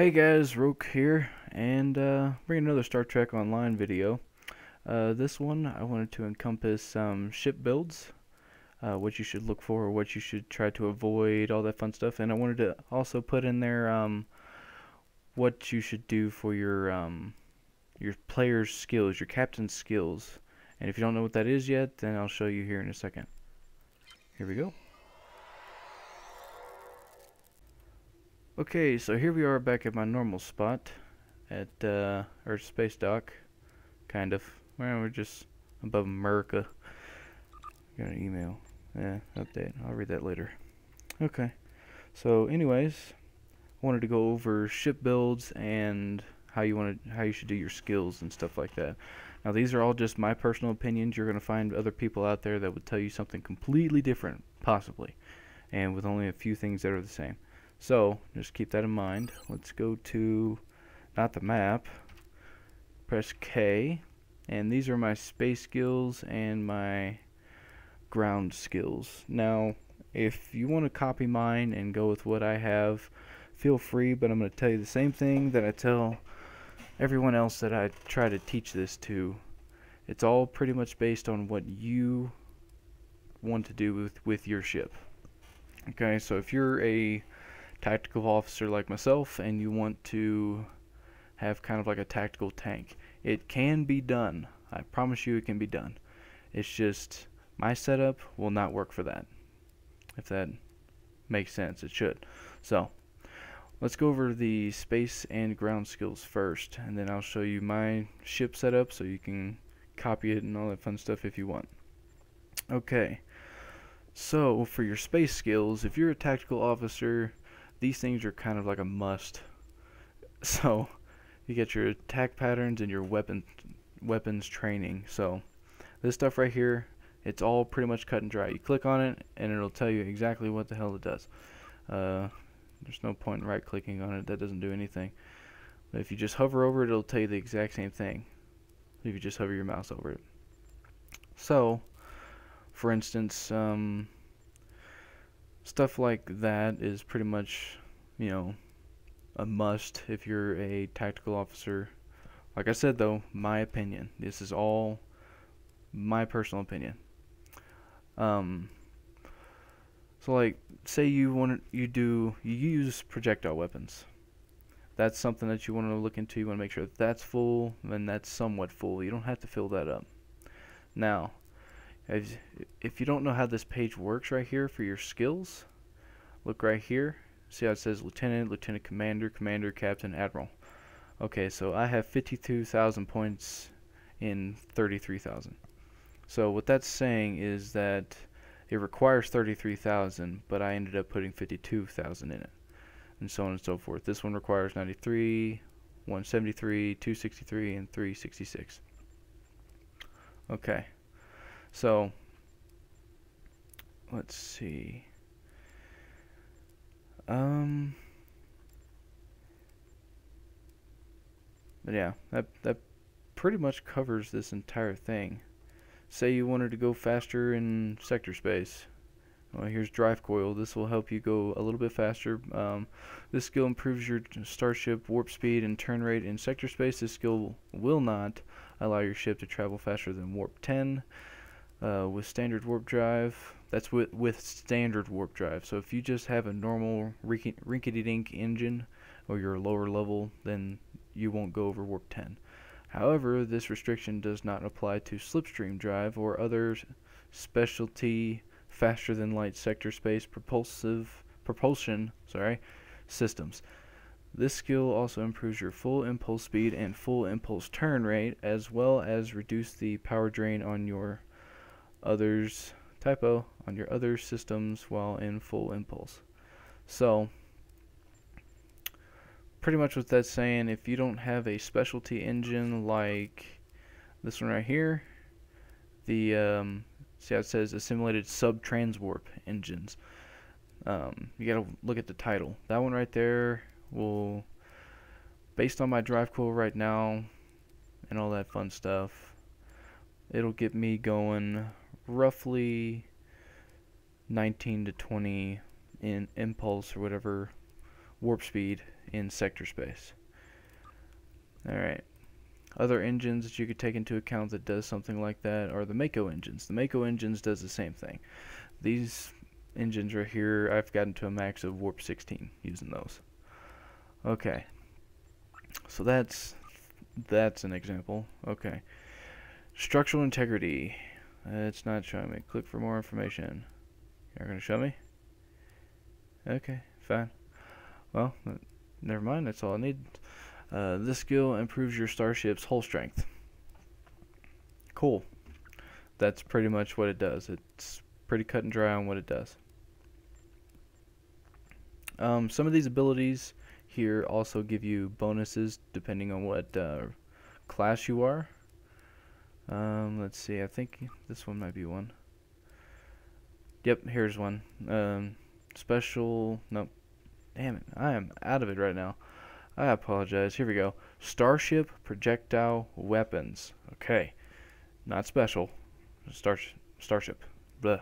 Hey guys, Roke here, and bringing another Star Trek Online video. This one I wanted to encompass some ship builds, what you should look for, what you should try to avoid, all that fun stuff, and I wanted to also put in there what you should do for your player's skills, your captain's skills. And if you don't know what that is yet, then I'll show you here in a second. Here we go. Okay, so here we are back at my normal spot at Earth Space Dock, kind of. Well, we're just above America. Got an email. Yeah, update. I'll read that later. Okay. So, anyways, I wanted to go over ship builds and how you should do your skills and stuff like that. Now, these are all just my personal opinions. You're gonna find other people out there that would tell you something completely different, possibly, and with only a few things that are the same. So, just keep that in mind. Let's go to, not the map, press K, and these are my space skills and my ground skills. Now, if you want to copy mine and go with what I have, feel free, but I'm going to tell you the same thing that I tell everyone else that I try to teach this to. It's all pretty much based on what you want to do with your ship. Okay, so if you're a tactical officer like myself and you want to have kind of like a tactical tank, it can be done. I promise you it can be done. It's just my setup will not work for that. If that makes sense, it should. So let's go over the space and ground skills first, and then I'll show you my ship setup so you can copy it and all that fun stuff if you want. Okay, so for your space skills, if you're a tactical officer, these things are kind of like a must. So you get your attack patterns and your weapons training. So this stuff right here, it's all pretty much cut and dry. You click on it and it'll tell you exactly what the hell it does. There's no point in right clicking on it, that doesn't do anything. But if you just hover over it, it'll tell you the exact same thing if you just hover your mouse over it. So for instance, stuff like that is pretty much, a must if you're a tactical officer. Like I said though, my opinion. This is all my personal opinion. So like, say you use projectile weapons. That's something that you want to look into. You want to make sure that that's full, and that's somewhat full. You don't have to fill that up. Now, if you don't know how this page works right here for your skills, look right here. See how it says Lieutenant, Lieutenant Commander, Commander, Captain, Admiral. Okay, so I have 52,000 points in 33,000. So what that's saying is that it requires 33,000, but I ended up putting 52,000 in it, and so on and so forth. This one requires 93, 173, 263, and 366. Okay. So, let's see. But yeah, that pretty much covers this entire thing. Say you wanted to go faster in sector space. Well, here's drive coil. This will help you go a little bit faster. This skill improves your starship warp speed and turn rate in sector space. This skill will not allow your ship to travel faster than warp 10. With standard warp drive, that's with standard warp drive. So if you just have a normal rinkety-dink engine, or you're a lower level, then you won't go over warp 10. However, this restriction does not apply to slipstream drive or other specialty faster than light sector space propulsion systems. This skill also improves your full impulse speed and full impulse turn rate, as well as reduce the power drain on your other systems while in full impulse. So pretty much what that's saying, if you don't have a specialty engine like this one right here, the see how it says assimilated sub-transwarp engines, you gotta look at the title. That one right there will, based on my drive coil right now and all that fun stuff, it'll get me going roughly 19 to 20 in impulse or whatever warp speed in sector space. Alright. Other engines that you could take into account that does something like that are the Mako engines. The Mako engines does the same thing. These engines right here, I've gotten to a max of warp 16 using those. Okay. So that's an example. Okay. Structural integrity. It's not showing me. Click for more information. You're going to show me? Okay, fine. Well, never mind. That's all I need. This skill improves your starship's hull strength. Cool. That's pretty much what it does. It's pretty cut and dry on what it does. Some of these abilities here also give you bonuses depending on what class you are. Let's see, I think this one might be one. Yep, here's one. Special, nope. Damn it, I am out of it right now. I apologize. Here we go. Starship projectile weapons. Okay, not special. Starship. Blah.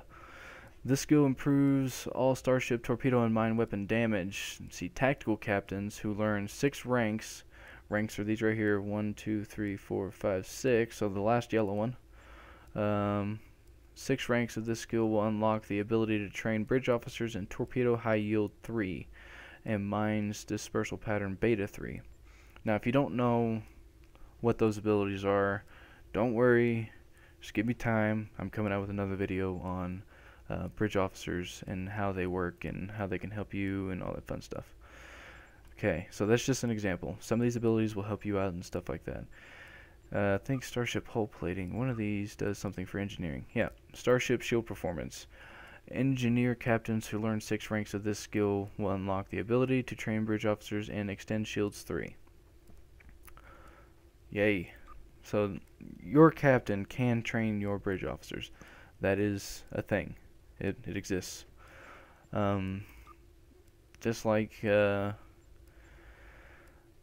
This skill improves all starship torpedo and mine weapon damage. See, tactical captains who learn 6 ranks. Ranks are these right here. 1, 2, 3, 4, 5, 6. So the last yellow one. 6 ranks of this skill will unlock the ability to train bridge officers in torpedo high yield 3 and mines dispersal pattern beta 3. Now, if you don't know what those abilities are, don't worry. Just give me time. I'm coming out with another video on bridge officers and how they work and how they can help you and all that fun stuff. Okay, so that's just an example. Some of these abilities will help you out and stuff like that. Think starship hull plating. One of these does something for engineering. Yeah, starship shield performance. Engineer captains who learn 6 ranks of this skill will unlock the ability to train bridge officers and extend shields 3. Yay. So your captain can train your bridge officers. That is a thing. It exists. Just like oh,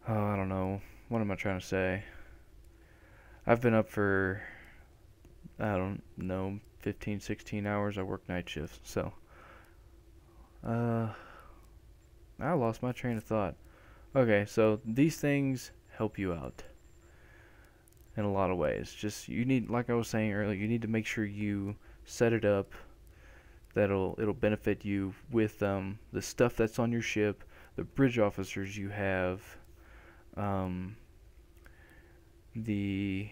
I don't know. What am I trying to say? I've been up for, I don't know, 15, 16 hours. I work night shifts, so I lost my train of thought. Okay, so these things help you out in a lot of ways. Just, you need, like I was saying earlier, you need to make sure you set it up that it'll benefit you with the stuff that's on your ship, the bridge officers you have, the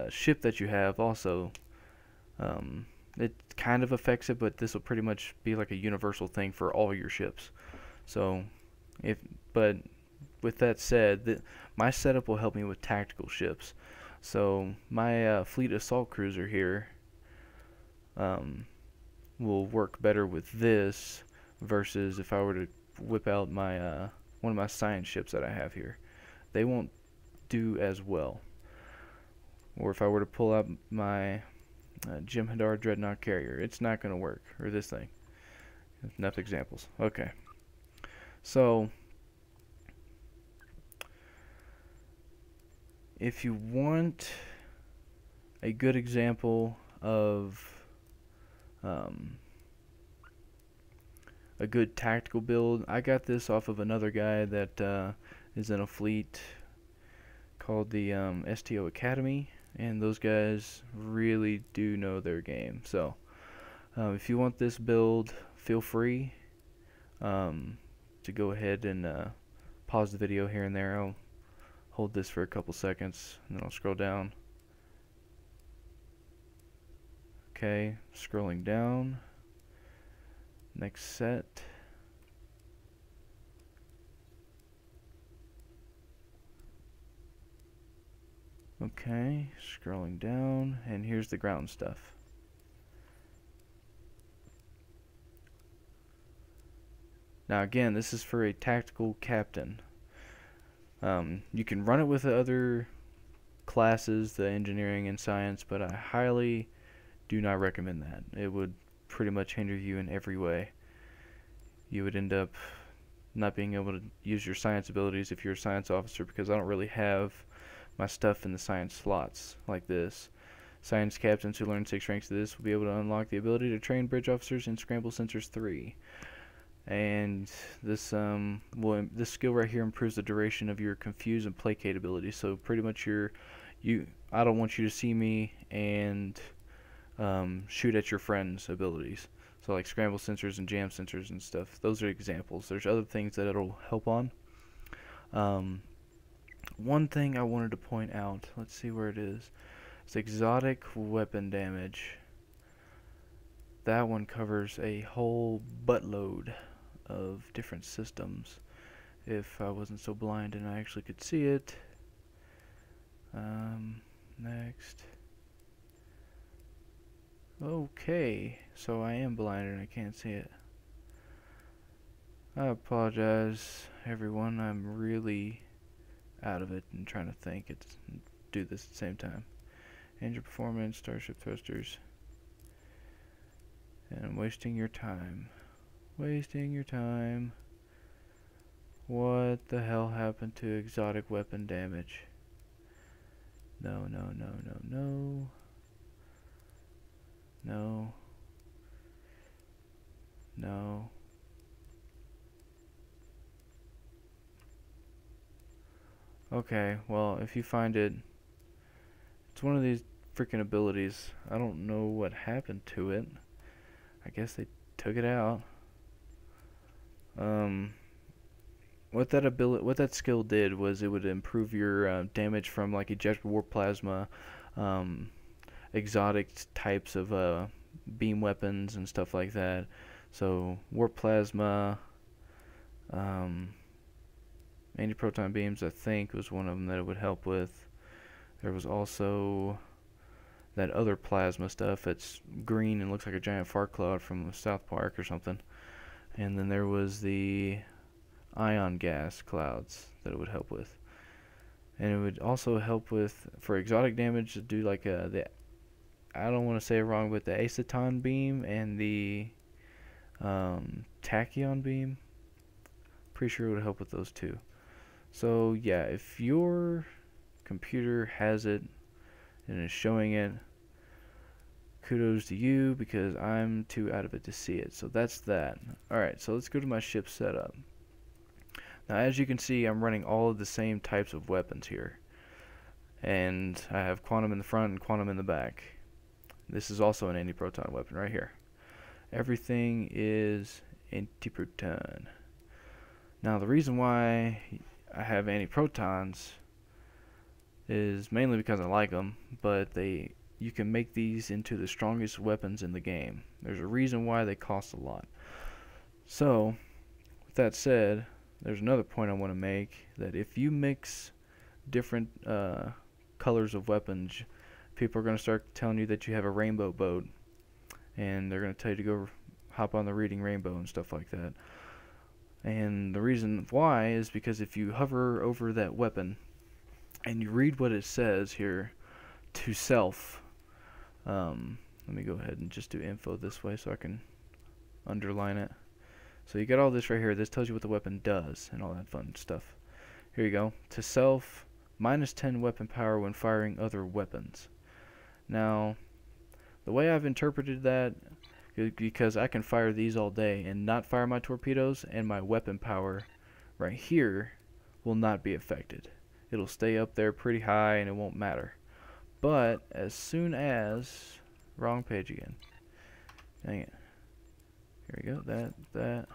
ship that you have also. It kind of affects it, but this will pretty much be like a universal thing for all your ships. So, but with that said, my setup will help me with tactical ships. So my fleet assault cruiser here will work better with this versus if I were to whip out my one of my science ships that I have here. They won't do as well. Or if I were to pull out my Jim Hadar Dreadnought carrier, it's not going to work. Or this thing. Enough examples. Okay. So, if you want a good example of a good tactical build, I got this off of another guy that is in a fleet called the STO Academy, and those guys really do know their game. So if you want this build, feel free to go ahead and pause the video here and there. I'll hold this for a couple seconds and then I'll scroll down. Okay, scrolling down. Next set. Okay, scrolling down, and here's the ground stuff. Now again, this is for a tactical captain. You can run it with the other classes, the engineering and science, but I highly do not recommend that. It would pretty much hinder you in every way. You would end up not being able to use your science abilities if you're a science officer, because I don't really have my stuff in the science slots like this. Science captains who learn 6 ranks of this will be able to unlock the ability to train bridge officers in Scramble Sensors 3 and this skill right here improves the duration of your confuse and placate ability. So pretty much I don't want you to see me and shoot at your friends abilities. So like scramble sensors and jam sensors and stuff. Those are examples. There's other things that it'll help on. One thing I wanted to point out, let's see where it is. It's exotic weapon damage. That one covers a whole buttload of different systems. If I wasn't so blind and I actually could see it. Next. Okay, so I am blind and I can't see it. I apologize, everyone. I'm really out of it and trying to think do this at the same time. Engine performance, starship thrusters. And I'm wasting your time. Wasting your time. What the hell happened to exotic weapon damage? No, no, no, no, no. No. No. Okay, well, if you find it, it's one of these freaking abilities. I don't know what happened to it. I guess they took it out. What that skill did was it would improve your damage from like ejected warp plasma, exotic types of beam weapons and stuff like that. So warp plasma, anti-proton beams, I think, was one of them that it would help with. There was also that other plasma stuff. It's green and looks like a giant fart cloud from South Park or something. And then there was the ion gas clouds that it would help with. And it would also help with, for exotic damage, to do like I don't want to say it wrong, but the aceton beam and the tachyon beam. Pretty sure it would help with those two. So yeah, if your computer has it and is showing it, kudos to you, because I'm too out of it to see it. So that's that. Alright, so let's go to my ship setup. Now as you can see, I'm running all of the same types of weapons here. And I have quantum in the front and quantum in the back. This is also an anti-proton weapon right here. Everything is anti-proton. Now the reason why I have anti-protons is mainly because I like them, but you can make these into the strongest weapons in the game. There's a reason why they cost a lot. So, with that said, there's another point I want to make, that if you mix different colors of weapons, people are going to start telling you that you have a rainbow boat, and they're going to tell you to go hop on the reading rainbow and stuff like that. And the reason why is because if you hover over that weapon and you read what it says here, to self, let me go ahead and just do info this way so I can underline it. So you got all this right here. This tells you what the weapon does and all that fun stuff. Here you go. To self, -10 weapon power when firing other weapons. Now, the way I've interpreted that, because I can fire these all day and not fire my torpedoes, and my weapon power right here will not be affected. It'll stay up there pretty high and it won't matter. But as soon as, wrong page again, dang it, here we go, that,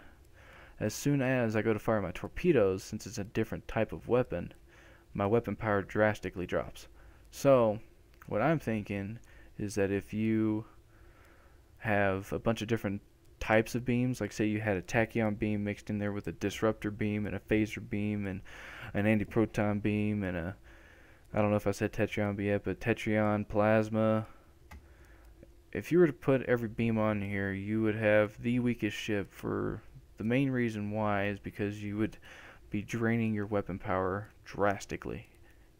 as soon as I go to fire my torpedoes, since it's a different type of weapon, my weapon power drastically drops. So what I'm thinking is that if you have a bunch of different types of beams, like say you had a tachyon beam mixed in there with a disruptor beam and a phaser beam and an anti-proton beam and a, I don't know if I said tetryon yet, but tetryon plasma. If you were to put every beam on here, you would have the weakest ship. For the main reason why is because you would be draining your weapon power drastically.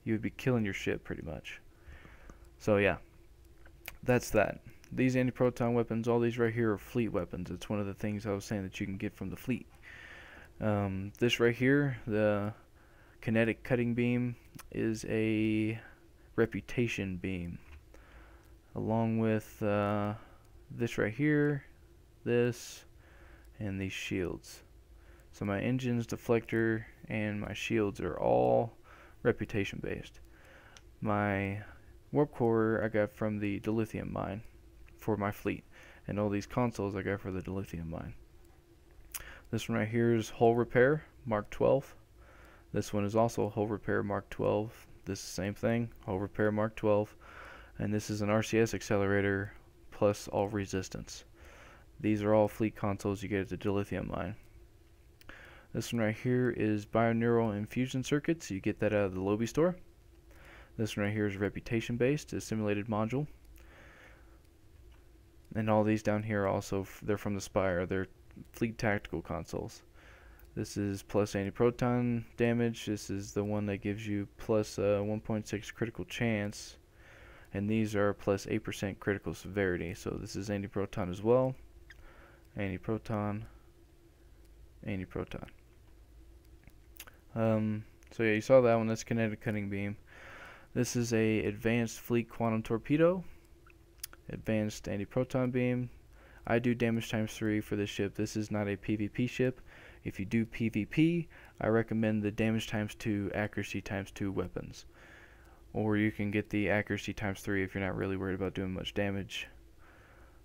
You would be killing your ship pretty much. So yeah, that's that. These anti-proton weapons, all these right here are fleet weapons. It's one of the things I was saying that you can get from the fleet. This right here, the kinetic cutting beam, is a reputation beam, along with this right here, this, and these shields. So my engines, deflector, and my shields are all reputation based. My warp core I got from the dilithium mine for my fleet, and all these consoles I got for the dilithium mine. This one right here is hull repair Mark 12. This one is also hull repair Mark 12. This is the same thing, hull repair Mark 12. And this is an RCS accelerator plus all resistance. These are all fleet consoles you get at the dilithium mine. This one right here is binaural infusion circuits. You get that out of the Lobby store. This one right here is reputation based, a simulated module. And all these down here also, they're from the Spire. They're fleet tactical consoles. This is plus anti-proton damage. This is the one that gives you plus 1.6 critical chance. And these are plus 8% critical severity. So this is anti-proton as well. Anti-proton. Anti-proton. So yeah, you saw that one. That's kinetic cutting beam. This is a advanced fleet quantum torpedo. Advanced anti-proton beam. I do damage times 3 for this ship. This is not a PvP ship. If you do PvP, I recommend the damage times 2, accuracy times 2 weapons. Or you can get the accuracy times 3 if you're not really worried about doing much damage.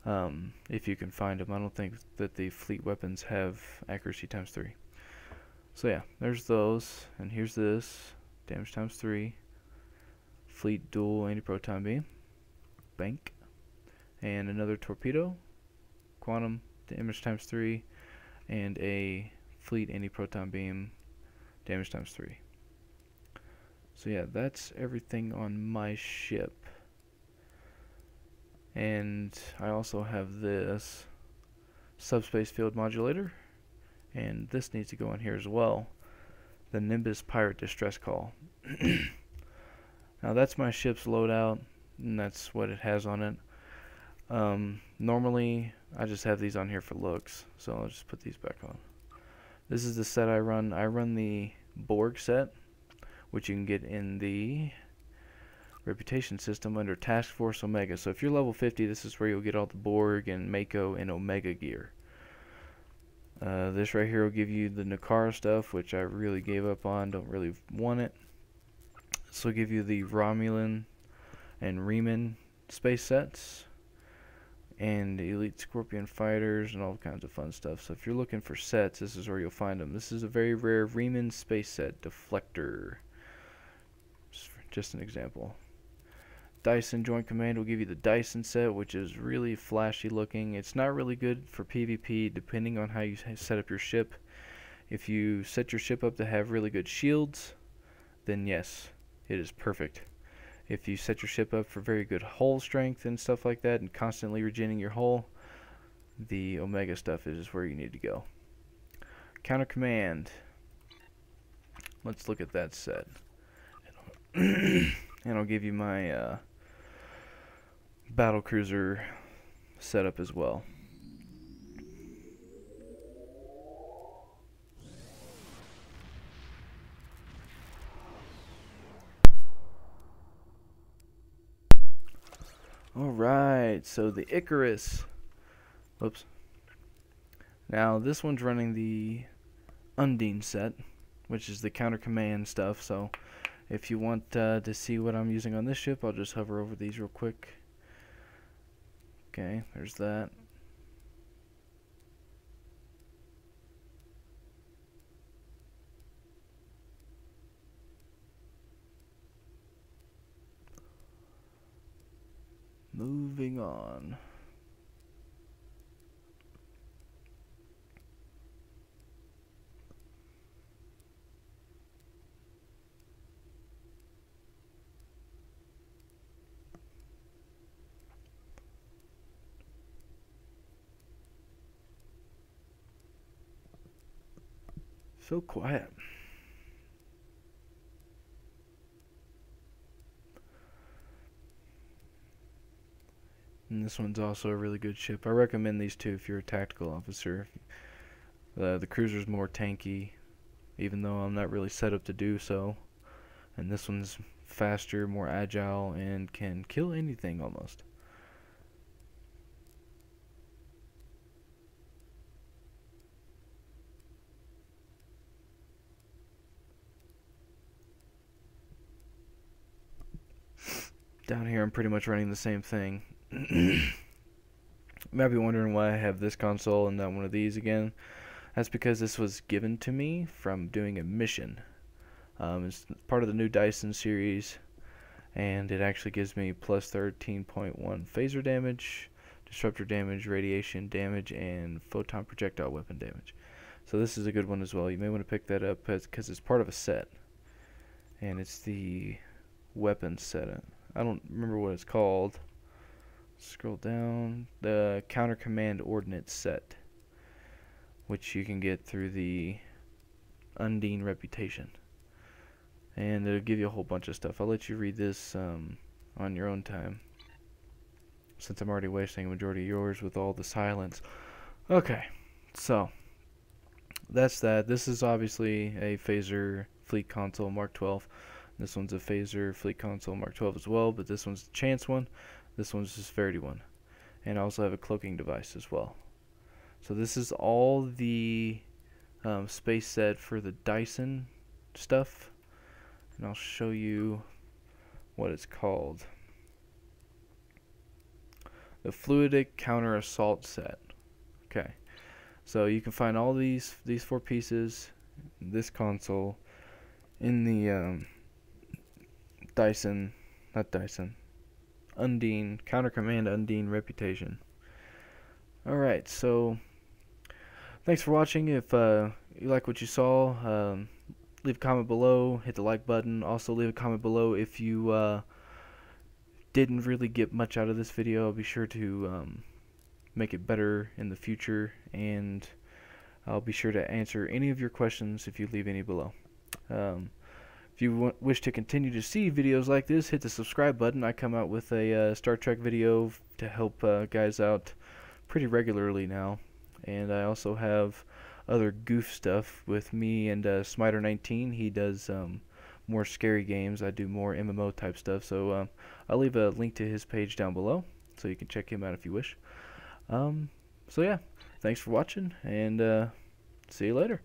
If you can find them. I don't think that the fleet weapons have accuracy times 3. So yeah, there's those. And here's this. Damage times 3. Fleet dual anti-proton beam. Bank. And another torpedo. Quantum damage times 3. And a fleet anti-proton beam. Damage times 3. So yeah, that's everything on my ship. And I also have this subspace field modulator, and this needs to go in here as well. The Nimbus Pirate Distress Call. Now that's my ship's loadout, and that's what it has on it. Normally I just have these on here for looks, so I'll just put these back on. This is the set I run. I run the Borg set, which you can get in the reputation system under Task Force Omega. So if you're level 50, this is where you'll get all the Borg and Mako and Omega gear. This right here will give you the Nakara stuff, which I really gave up on, don't really want it. This will give you the Romulan and Riemann space sets, and Elite Scorpion fighters, and all kinds of fun stuff. So if you're looking for sets, this is where you'll find them. This is a very rare Riemann space set, Deflector. Just an example. Dyson Joint Command will give you the Dyson set, which is really flashy looking. It's not really good for PvP depending on how you set up your ship. If you set your ship up to have really good shields, then yes, it is perfect. If you set your ship up for very good hull strength and stuff like that, and constantly regening your hull, the Omega stuff is where you need to go. Counter Command. Let's look at that set. And I'll give you my battle cruiser setup as well. Alright, so the Icarus. Whoops. Now this one's running the Undine set, which is the counter command stuff. So if you want to see what I'm using on this ship, I'll just hover over these real quick. Okay, there's that. Moving on. So quiet. And this one's also a really good ship. I recommend these two if you're a tactical officer. The cruiser's more tanky, even though I'm not really set up to do so. And this one's faster, more agile, and can kill anything almost. down here I'm pretty much running the same thing. You might be wondering why I have this console and not one of these again. That's because this was given to me from doing a mission. It's part of the new Dyson series, and it actually gives me plus 13.1 phaser damage, disruptor damage, radiation damage, and photon projectile weapon damage. So this is a good one as well. You may want to pick that up because it's part of a set, and it's the weapon set. I don't remember what it's called. Scroll down. The Counter Command Ordnance set, which you can get through the Undine Reputation. And it'll give you a whole bunch of stuff. I'll let you read this on your own time, since I'm already wasting a majority of yours with all the silence. Okay, so that's that. This is obviously a Phaser Fleet Console Mark 12. This one's a Phaser Fleet Console Mark 12 as well, but this one's the Chance one. This one's the Severity one. And I also have a cloaking device as well. So this is all the space set for the Dyson stuff. And I'll show you what it's called. The Fluidic Counter Assault set. Okay. So you can find all these 4 pieces, this console, in the Undine, Counter Command Undine Reputation. Alright, so thanks for watching. If you like what you saw, leave a comment below, hit the like button. Also leave a comment below if you didn't really get much out of this video. I'll be sure to make it better in the future, and I'll be sure to answer any of your questions if you leave any below. If you wish to continue to see videos like this, hit the subscribe button. I come out with a Star Trek video to help guys out pretty regularly now, and I also have other goof stuff with me and Smiter19. He does more scary games. I do more MMO type stuff, so I'll leave a link to his page down below so you can check him out if you wish. So yeah, thanks for watching, and see you later.